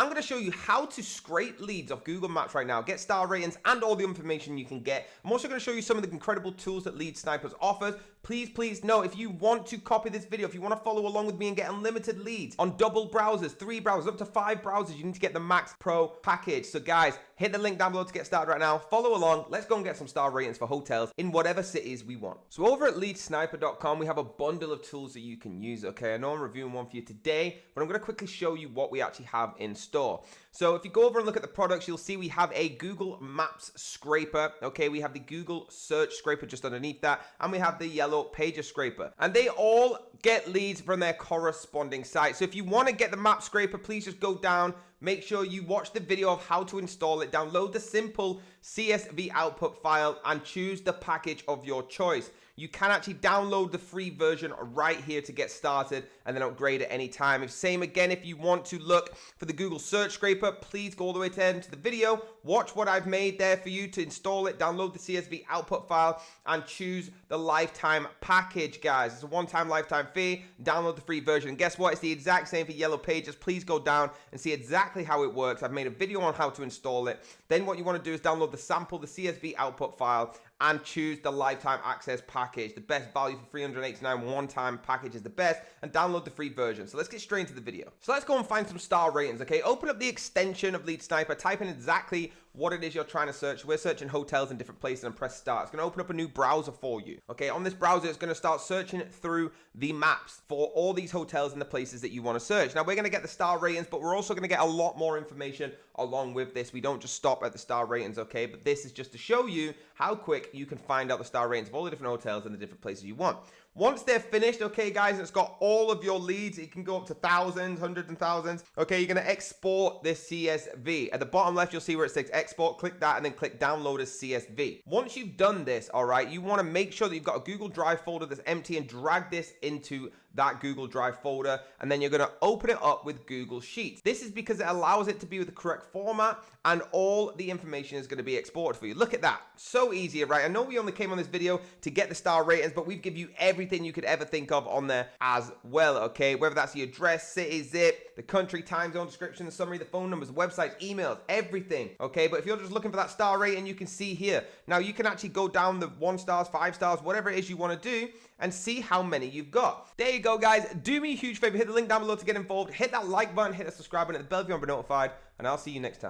I'm going to show you how to scrape leads off Google Maps right now, get star ratings and all the information you can get. I'm also going to show you some of the incredible tools that Lead Snipers offers. Please know, if you want to copy this video, if you want to follow along with me and get unlimited leads on double browsers, 3 browsers, up to 5 browsers, you need to get the Max Pro package. So guys, hit the link down below to get started right now. Follow along. Let's go and get some star ratings for hotels in whatever cities we want. So over at leadsniper.com, we have a bundle of tools that you can use. Okay, I know I'm reviewing one for you today, but I'm going to quickly show you what we actually have in store. So if you go over and look at the products, you'll see we have a Google Maps scraper. Okay, we have the Google search scraper just underneath that, and we have the yellow pages scraper, and they all get leads from their corresponding site. So if you want to get the map scraper, please just go down, make sure you watch the video of how to install it, download the simple CSV output file, and choose the package of your choice. You can actually download the free version right here to get started and then upgrade at any time. Same again, if you want to look for the Google search scraper, please go all the way to the end of the video, watch what I've made there for you to install it, download the CSV output file, and choose the lifetime package, guys. It's a one-time lifetime fee. Download the free version. And guess what? It's the exact same for Yellow Pages. Please go down and see exactly how it works. I've made a video on how to install it. Then what you want to do is download the sample, the CSV output file, and choose the lifetime access package. The best value for $389 one-time package is the best, and download the free version. So let's get straight into the video. So let's go and find some star ratings, okay? Open up the extension of Lead Sniper, type in exactly what it is you're trying to search. We're searching hotels in different places, and press start. It's gonna open up a new browser for you, okay? On this browser, it's gonna start searching through the maps for all these hotels and the places that you wanna search. Now, we're gonna get the star ratings, but we're also gonna get a lot more information along with this. We don't just stop at the star ratings, okay? But this is just to show you how quick you can find out the star ratings of all the different hotels and the different places you want. Once they're finished, okay, guys, and it's got all of your leads, it can go up to thousands, hundreds and thousands. Okay, you're going to export this CSV. At the bottom left, you'll see where it says export. Click that and then click download as CSV. Once you've done this, all right, you want to make sure that you've got a Google Drive folder that's empty and drag this into that Google Drive folder, and then you're going to open it up with Google Sheets. This is because it allows it to be with the correct format, and all the information is going to be exported for you. Look at that. So easy, right? I know we only came on this video to get the star ratings, but we've given you everything you could ever think of on there as well, okay? Whether that's the address, city, zip, the country, time zone, description, the summary, the phone numbers, websites, emails, everything, okay? But if you're just looking for that star rating, you can see here. Now, you can actually go down the 1 stars, 5 stars, whatever it is you want to do, and see how many you've got. There you go, guys. Do me a huge favor. Hit the link down below to get involved. Hit that like button, hit the subscribe button, hit the bell if you want to be notified, and I'll see you next time.